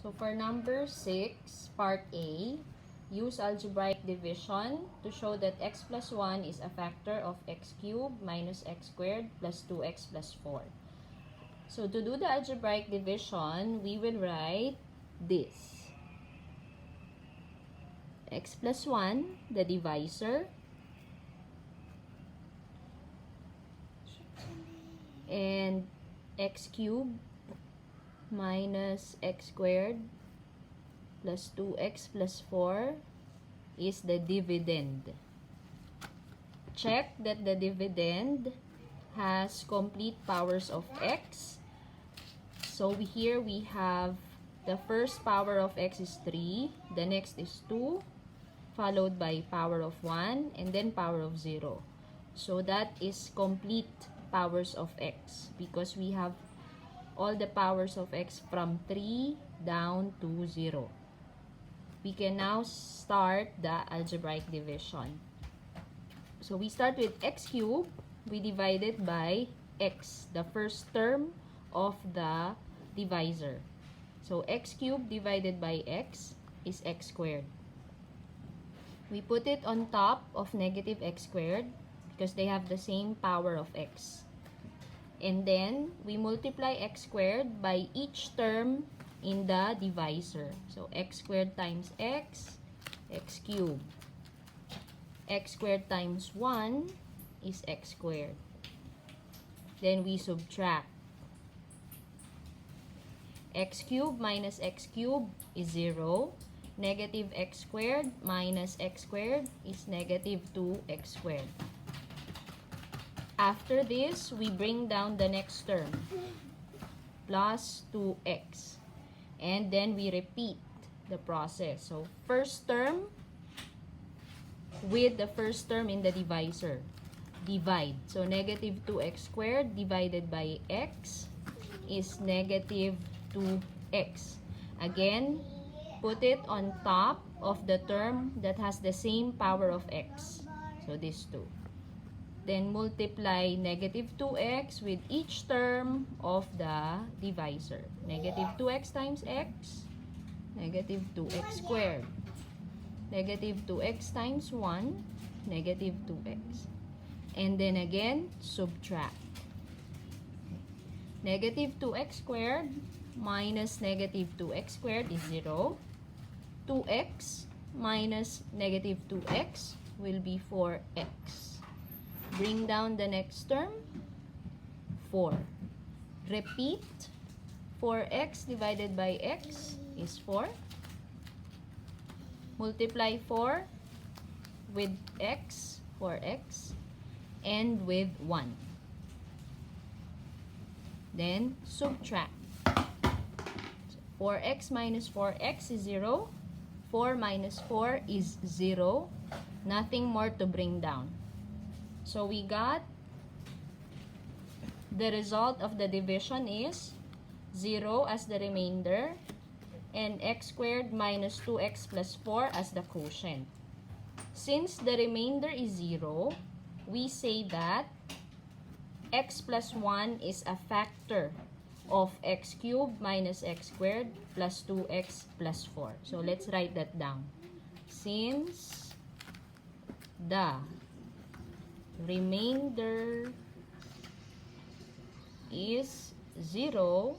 So for number 6, part A, use algebraic division to show that x plus 1 is a factor of x cubed minus x squared plus 2x plus 4. So to do the algebraic division, we will write this. X plus 1, the divisor, and x cubed minus x squared plus 2x plus 4 is the dividend. Check that the dividend has complete powers of x. So here we have the first power of x is 3, the next is 2, followed by power of 1, and then power of 0. So that is complete powers of x because we have all the powers of x from 3 down to 0. We can now start the algebraic division. So we start with x cubed. We divide it by x, the first term of the divisor. So x cubed divided by x is x squared. We put it on top of negative x squared because they have the same power of x. And then, we multiply x squared by each term in the divisor. So, x squared times x cubed. X squared times 1 is x squared. Then, we subtract. X cubed minus x cubed is 0. Negative x squared minus x squared is negative 2x squared. After this, we bring down the next term, plus 2x. And then we repeat the process. So, first term with the first term in the divisor. Divide. So, negative 2x squared divided by x is negative 2x. Again, put it on top of the term that has the same power of x. So, this 2. Then multiply negative 2x with each term of the divisor. Negative 2x times x, negative 2x squared. Negative 2x times 1, negative 2x. And then again, subtract. Negative 2x squared minus negative 2x squared is 0. 2x minus negative 2x will be 4x. Bring down the next term, 4. Repeat, 4x divided by x is 4. Multiply 4 with x, 4x, and with 1. Then, subtract. 4x minus 4x is 0. 4 minus 4 is 0. Nothing more to bring down. So, we got the result of the division is 0 as the remainder and x squared minus 2x plus 4 as the quotient. Since the remainder is 0, we say that x plus 1 is a factor of x cubed minus x squared plus 2x plus 4. So, let's write that down. Since the remainder is 0,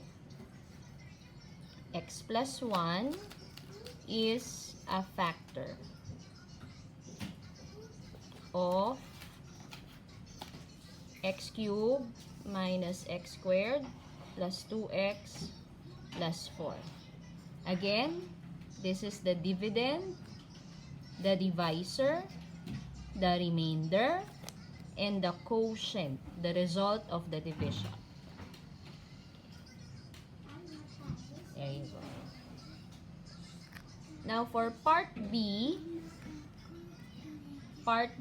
x plus 1 is a factor of x cubed minus x squared plus 2x plus 4. Again, this is the dividend, the divisor, the remainder, and the quotient, the result of the division. There you go. Now for part B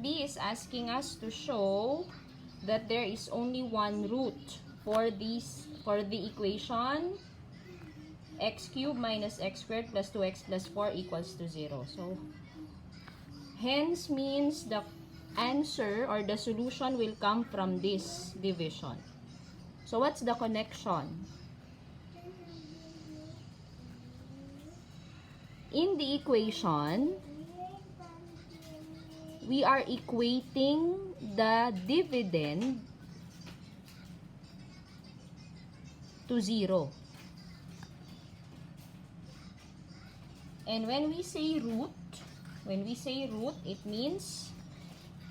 is asking us to show that there is only one root for the equation x cubed minus x squared plus 2x plus 4 equals to 0. So, hence means the answer or the solution will come from this division. So, what's the connection? in the equation, we are equating the dividend to 0. And when we say root, it means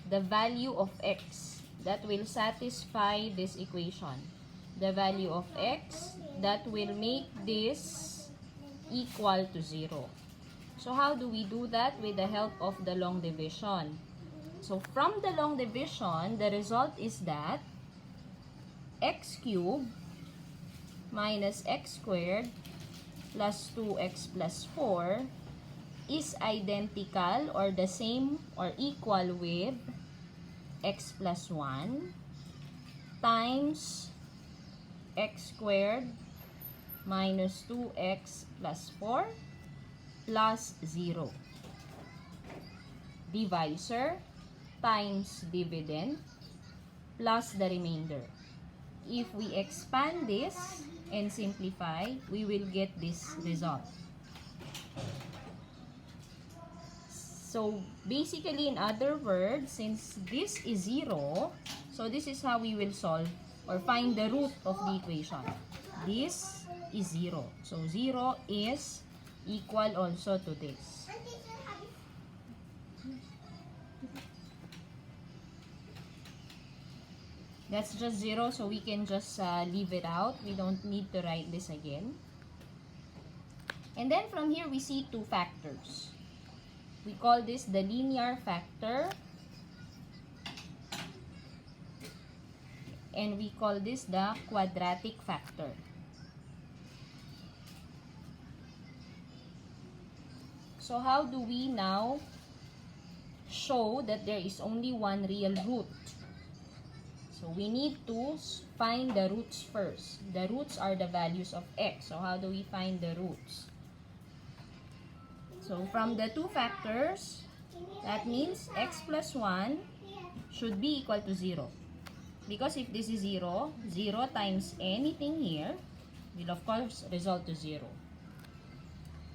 the value of x that will satisfy this equation. The value of x that will make this equal to 0. So how do we do that? With the help of the long division. So from the long division, the result is that x cubed minus x squared plus 2x plus 4 is identical or the same or equal with x plus 1 times x squared minus 2x plus 4 plus 0. Divisor times dividend plus the remainder. If we expand this and simplify, we will get this result. So basically, in other words, since this is 0, so this is how we will solve or find the root of the equation. This is 0. So 0 is equal also to this. That's just 0, so we can just leave it out. We don't need to write this again. And then from here, we see two factors. We call this the linear factor. And we call this the quadratic factor. So how do we now show that there is only one real root? So we need to find the roots first. The roots are the values of x. So how do we find the roots? So from the two factors, that means x plus 1 should be equal to 0. Because if this is 0, 0 times anything here will of course result to 0.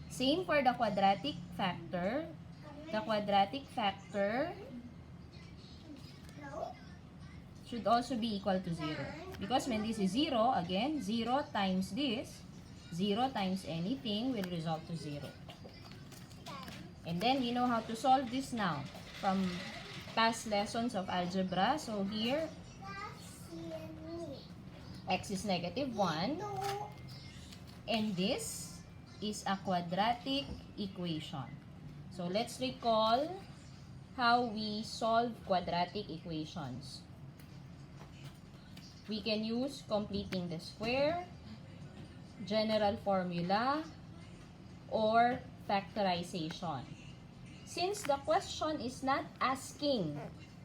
Same for the quadratic factor. The quadratic factor should also be equal to 0. Because when this is 0, again, 0 times this, 0 times anything will result to 0. And then we know how to solve this now from past lessons of algebra. So here, x is negative 1. And this is a quadratic equation. So let's recall how we solve quadratic equations. We can use completing the square, general formula, or factorization. Since the question is not asking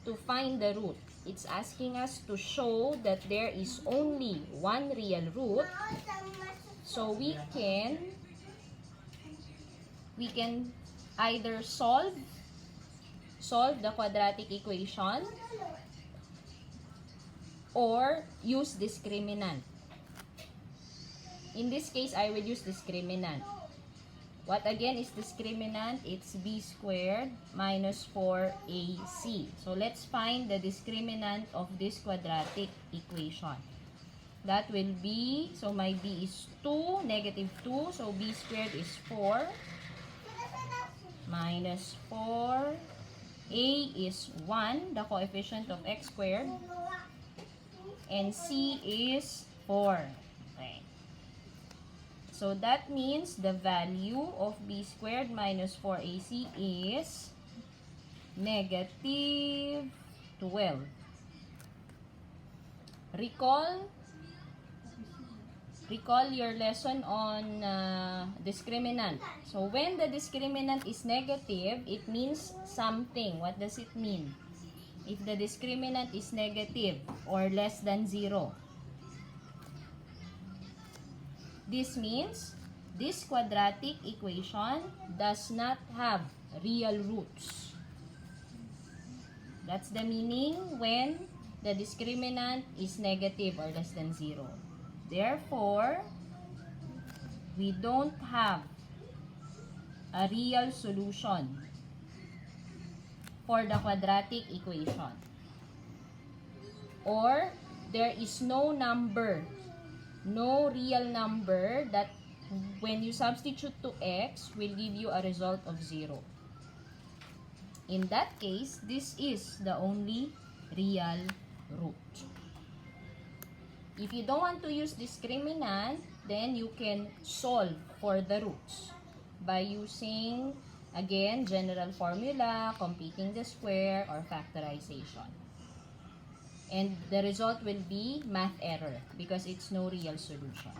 to find the root, it's asking us to show that there is only one real root, so we can either solve the quadratic equation or use discriminant. In this case, I will use discriminant. What again is discriminant? It's b squared minus 4ac. So let's find the discriminant of this quadratic equation. That will be, so my b is 2, negative 2. So b squared is 4 minus 4. A is 1, the coefficient of x squared. And c is 4. Okay. So that means the value of b squared minus 4ac is negative 12. Recall your lesson on discriminant. So when the discriminant is negative, it means something. What does it mean? If the discriminant is negative or less than 0, this means this quadratic equation does not have real roots. That's the meaning when the discriminant is negative or less than 0. Therefore, we don't have a real solution for the quadratic equation. Or there is no number, no real number that when you substitute to x will give you a result of 0. In that case, this is the only real root. If you don't want to use discriminant, then you can solve for the roots by using, again, general formula, computing the square, or factorization. And the result will be math error because it's no real solution.